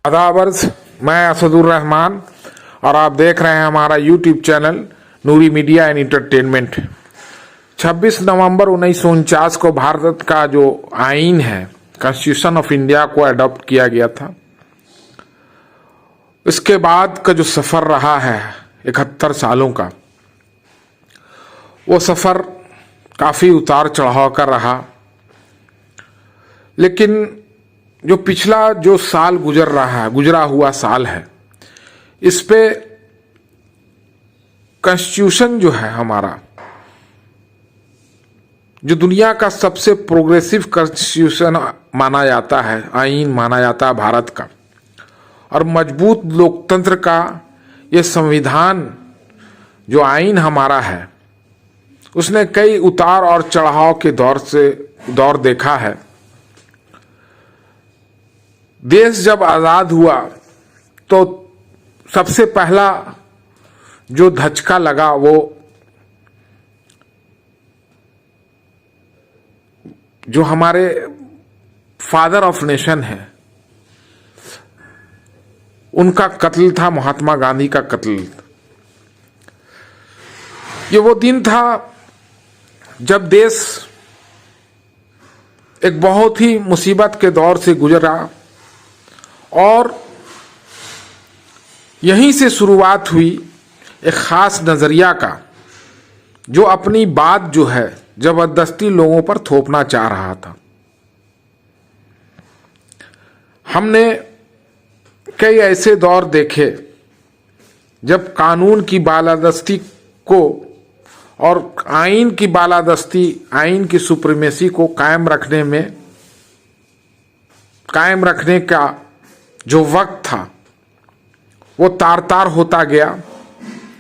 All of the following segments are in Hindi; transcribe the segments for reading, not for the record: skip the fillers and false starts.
आदाबर्स, मैं असदुर रहमान और आप देख रहे हैं हमारा YouTube channel Noori media and entertainment. 26 नवंबर 1949 को भारत का जो आईन है, कॉन्स्टिट्यूशन ऑफ इंडिया को अडॉप्ट किया गया था। इसके बाद का जो सफ़र रहा है 71 सालों का, वो सफ़र काफ़ी उतार चढ़ाव का रहा। लेकिन जो पिछला जो साल गुजरा हुआ साल है, इस पे कॉन्स्टिट्यूशन जो है हमारा, जो दुनिया का सबसे प्रोग्रेसिव कॉन्स्टिट्यूशन माना जाता है, आईन माना जाता है भारत का, और मजबूत लोकतंत्र का ये संविधान जो आईन हमारा है, उसने कई उतार और चढ़ाव के दौर देखा है। देश जब आज़ाद हुआ तो सबसे पहला जो धचका लगा वो जो हमारे फादर ऑफ नेशन है, उनका कत्ल था, महात्मा गांधी का कत्ल। ये वो दिन था जब देश एक बहुत ही मुसीबत के दौर से गुजरा और यहीं से शुरुआत हुई एक खास नजरिया का, जो अपनी बात जो है जबरदस्ती लोगों पर थोपना चाह रहा था। हमने कई ऐसे दौर देखे जब कानून की बालादस्ती को और आईन की बालादस्ती, आईन की सुप्रीमेसी को कायम रखने का जो वक्त था वो तार तार होता गया,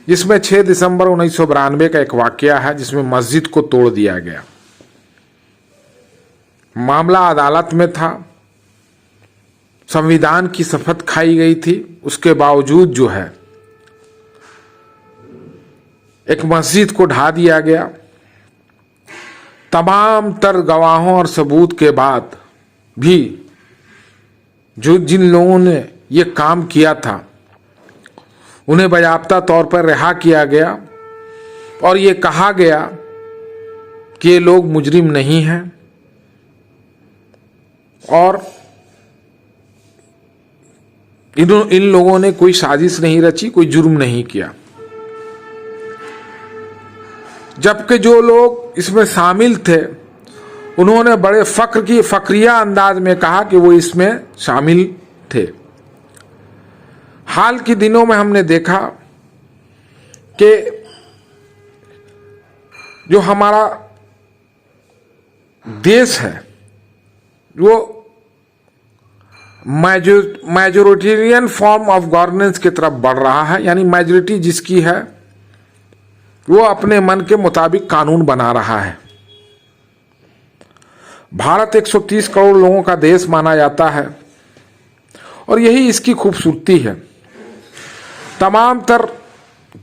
जिसमें 6 दिसंबर 1992 का एक वाकया है जिसमें मस्जिद को तोड़ दिया गया। मामला अदालत में था, संविधान की शपथ खाई गई थी, उसके बावजूद जो है एक मस्जिद को ढा दिया गया। तमाम तर गवाहों और सबूत के बाद भी जिन लोगों ने ये काम किया था उन्हें बाज़ाब्ता तौर पर रिहा किया गया और ये कहा गया कि ये लोग मुजरिम नहीं हैं और इन लोगों ने कोई साजिश नहीं रची, कोई जुर्म नहीं किया। जबकि जो लोग इसमें शामिल थे उन्होंने बड़े फक्रिया अंदाज में कहा कि वो इसमें शामिल थे। हाल के दिनों में हमने देखा कि जो हमारा देश है वो मेजोरिटेरियन फॉर्म ऑफ गवर्नेंस की तरफ बढ़ रहा है, यानी मेजोरिटी जिसकी है वो अपने मन के मुताबिक कानून बना रहा है। भारत 130 करोड़ लोगों का देश माना जाता है और यही इसकी खूबसूरती है। तमाम तर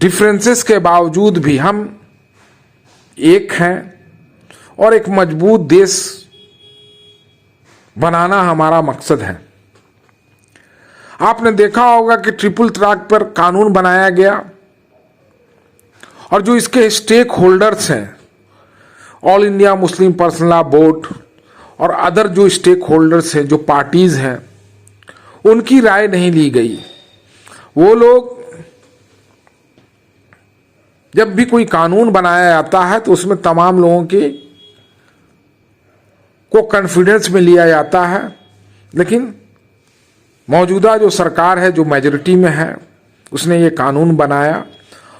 डिफरेंसेस के बावजूद भी हम एक हैं और एक मजबूत देश बनाना हमारा मकसद है। आपने देखा होगा कि ट्रिपल तलाक पर कानून बनाया गया और जो इसके स्टेक होल्डर्स हैं, all India Muslim personal law board और अदर जो स्टेक होल्डर्स हैं, जो पार्टीज हैं, उनकी राय नहीं ली गई। वो लोग जब भी कोई कानून बनाया जाता है तो उसमें तमाम लोगों को कॉन्फिडेंस में लिया जाता है, लेकिन मौजूदा जो सरकार है, जो मेजॉरिटी में है, उसने ये कानून बनाया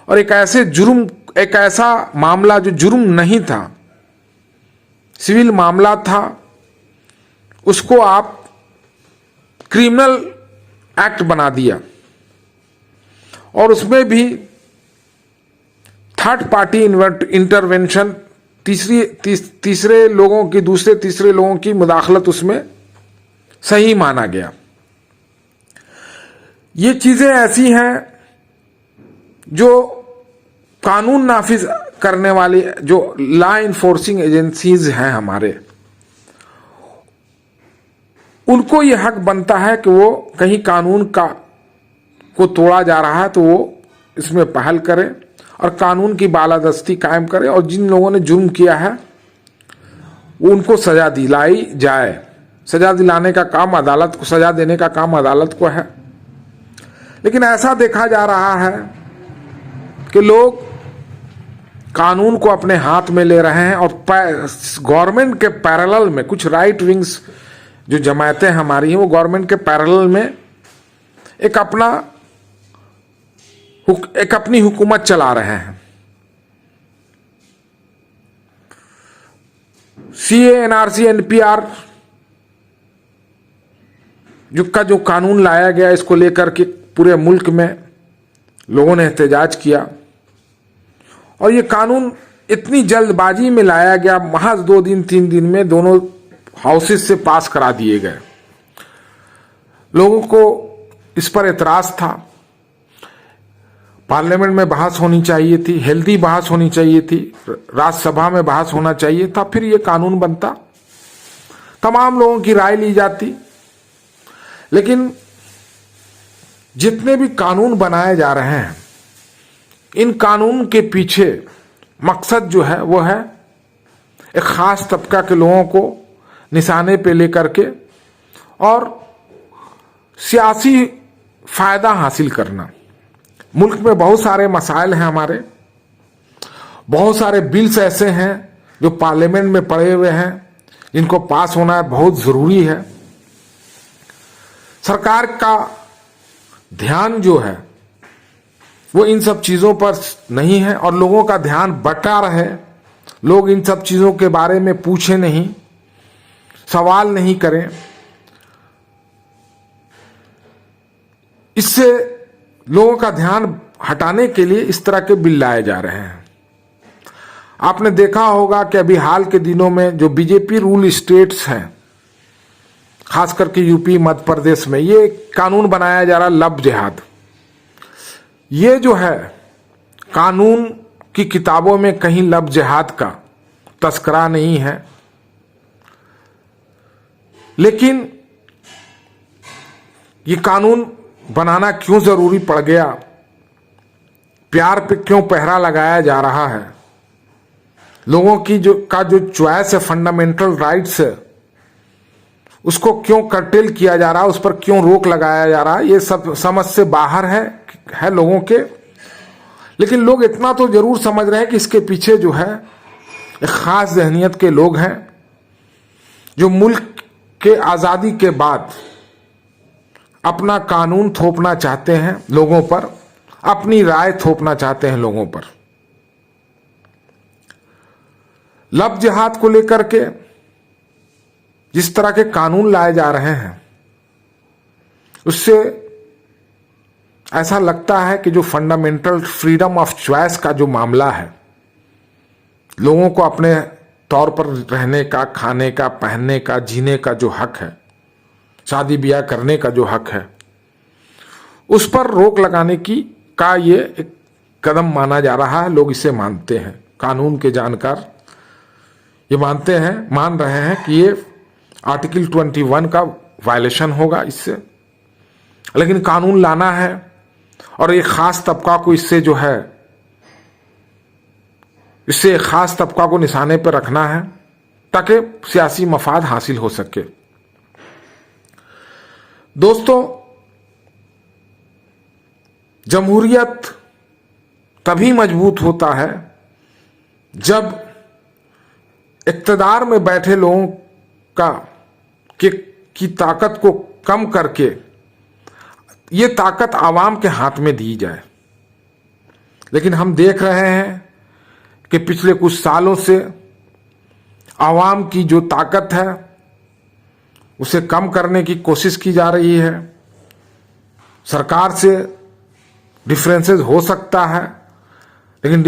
और एक ऐसा मामला जो जुर्म नहीं था, सिविल मामला था, उसको आप क्रिमिनल एक्ट बना दिया और उसमें भी थर्ड पार्टी इंटरवेंशन, तीसरे लोगों की मुदाखलत उसमें सही माना गया। ये चीजें ऐसी हैं जो कानून नाफिज करने वाली जो लॉ इन्फोर्सिंग एजेंसीज हैं हमारे, उनको ये हक बनता है कि वो कहीं कानून को तोड़ा जा रहा है तो वो इसमें पहल करें और कानून की बालादस्ती कायम करें, और जिन लोगों ने जुर्म किया है उनको सजा दिलाई जाए। सजा दिलाने का काम अदालत को, सजा देने का काम अदालत को है। लेकिन ऐसा देखा जा रहा है कि लोग कानून को अपने हाथ में ले रहे हैं और गवर्नमेंट के पैरेलल में कुछ राइट विंग्स जो जमायतें हमारी हैं, वो गवर्नमेंट के पैरेलल में एक अपनी हुकूमत चला रहे हैं। सीए, एनआरसी, एनपीआर जो कानून लाया गया, इसको लेकर के पूरे मुल्क में लोगों ने एहतजाज किया, और ये कानून इतनी जल्दबाजी में लाया गया, महज 2 दिन 3 दिन में दोनों हाउसेस से पास करा दिए गए। लोगों को इस पर एतराज था। पार्लियामेंट में बहस होनी चाहिए थी, हेल्दी बहस होनी चाहिए थी, राज्यसभा में बहस होना चाहिए था, फिर ये कानून बनता, तमाम लोगों की राय ली जाती। लेकिन जितने भी कानून बनाए जा रहे हैं, इन कानून के पीछे मकसद जो है वो है एक खास तबका के लोगों को निशाने पे लेकर के और सियासी फायदा हासिल करना। मुल्क में बहुत सारे मसाइल हैं हमारे, बहुत सारे बिल्स ऐसे हैं जो पार्लियामेंट में पड़े हुए हैं, जिनको पास होना बहुत जरूरी है। सरकार का ध्यान जो है वो इन सब चीजों पर नहीं है, और लोगों का ध्यान बटा रहे। लोग इन सब चीजों के बारे में पूछे नहीं, सवाल नहीं करें। इससे लोगों का ध्यान हटाने के लिए इस तरह के बिल लाए जा रहे हैं। आपने देखा होगा कि अभी हाल के दिनों में जो बीजेपी रूल स्टेट्स हैं, खास करके यूपी, मध्य प्रदेश में, ये कानून बनाया जा रहा लव जिहाद। ये जो है कानून की किताबों में कहीं लव जिहाद का तस्करा नहीं है, लेकिन ये कानून बनाना क्यों जरूरी पड़ गया, प्यार पे क्यों पहरा लगाया जा रहा है, लोगों की जो चॉइस है, फंडामेंटल राइट्स है, उसको क्यों कर्टेल किया जा रहा है, उस पर क्यों रोक लगाया जा रहा है, ये सब समझ से बाहर है लोगों के। लेकिन लोग इतना तो जरूर समझ रहे हैं कि इसके पीछे जो है एक खास जहनियत के लोग हैं जो मुल्क के आजादी के बाद अपना कानून थोपना चाहते हैं लोगों पर, अपनी राय थोपना चाहते हैं लोगों पर। लव जिहाद को लेकर के जिस तरह के कानून लाए जा रहे हैं, उससे ऐसा लगता है कि जो फंडामेंटल फ्रीडम ऑफ चॉइस का जो मामला है, लोगों को अपने तौर पर रहने का, खाने का, पहनने का, जीने का जो हक है, शादी ब्याह करने का जो हक है, उस पर रोक लगाने का ये एक कदम माना जा रहा है। लोग इसे मानते हैं, कानून के जानकार ये मान रहे हैं कि ये आर्टिकल 21 का वायलेशन होगा इससे। लेकिन कानून लाना है और एक खास तबका को इससे खास तबका को निशाने पर रखना है ताकि सियासी मफाद हासिल हो सके। दोस्तों, जमहूरियत तभी मजबूत होता है जब इक्तदार में बैठे लोगों की ताकत को कम करके ये ताकत आवाम के हाथ में दी जाए। लेकिन हम देख रहे हैं कि पिछले कुछ सालों से आवाम की जो ताकत है उसे कम करने की कोशिश की जा रही है। सरकार से डिफरेंसेस हो सकता है, लेकिन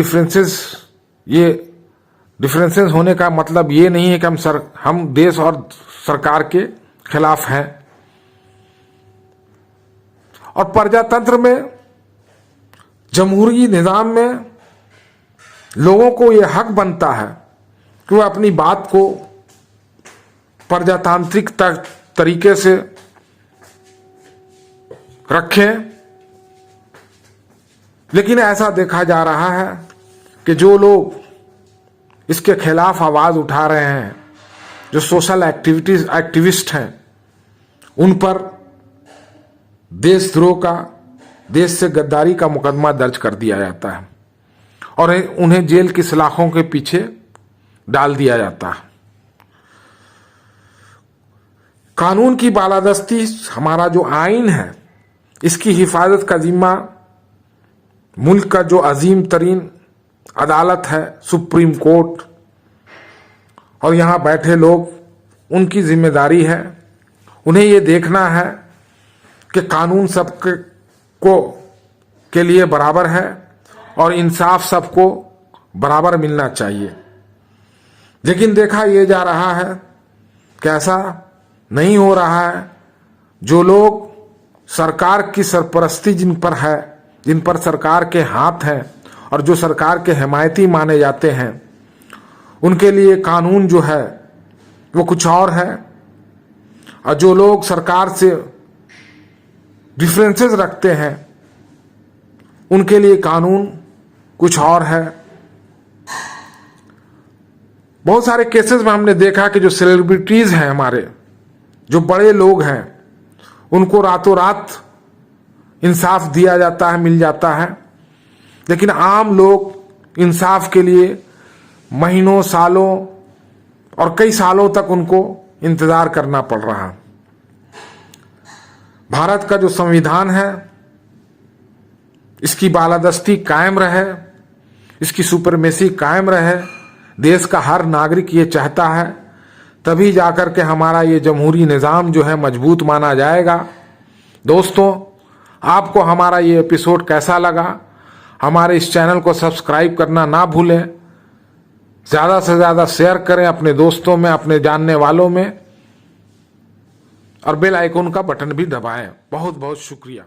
डिफरेंसेस होने का मतलब ये नहीं है कि हम देश और सरकार के खिलाफ हैं। और प्रजातंत्र में, जमहूरी निजाम में लोगों को ये हक बनता है कि वह अपनी बात को प्रजातांत्रिक तरीके से रखें। लेकिन ऐसा देखा जा रहा है कि जो लोग इसके खिलाफ आवाज उठा रहे हैं, जो सोशल एक्टिविस्ट हैं, उन पर देशद्रोह का, देश से गद्दारी का मुकदमा दर्ज कर दिया जाता है और उन्हें जेल की सलाखों के पीछे डाल दिया जाता है। कानून की बालादस्ती, हमारा जो आइन है, इसकी हिफाजत का जिम्मा मुल्क का जो अजीम तरीन अदालत है, सुप्रीम कोर्ट, और यहाँ बैठे लोग, उनकी जिम्मेदारी है। उन्हें ये देखना है कि कानून सबके के लिए बराबर है और इंसाफ सबको बराबर मिलना चाहिए। लेकिन देखा ये जा रहा है कि ऐसा नहीं हो रहा है। जो लोग सरकार की सरपरस्ती जिन पर सरकार के हाथ हैं और जो सरकार के हिमायती माने जाते हैं, उनके लिए कानून जो है वो कुछ और है, और जो लोग सरकार से डिफरेंसेस रखते हैं उनके लिए कानून कुछ और है। बहुत सारे केसेस में हमने देखा कि जो सेलिब्रिटीज हैं, हमारे जो बड़े लोग हैं, उनको रातों रात इंसाफ दिया जाता है, मिल जाता है। लेकिन आम लोग इंसाफ के लिए महीनों, सालों और कई सालों तक उनको इंतजार करना पड़ रहा है। भारत का जो संविधान है, इसकी बालादस्ती कायम रहे, इसकी सुपरमेसी कायम रहे, देश का हर नागरिक ये चाहता है, तभी जाकर के हमारा ये जमहूरी निज़ाम जो है मजबूत माना जाएगा। दोस्तों, आपको हमारा ये एपिसोड कैसा लगा? हमारे इस चैनल को सब्सक्राइब करना ना भूलें, ज़्यादा से ज़्यादा शेयर करें अपने दोस्तों में, अपने जानने वालों में, और बेल आइकन का बटन भी दबाएं। बहुत बहुत शुक्रिया।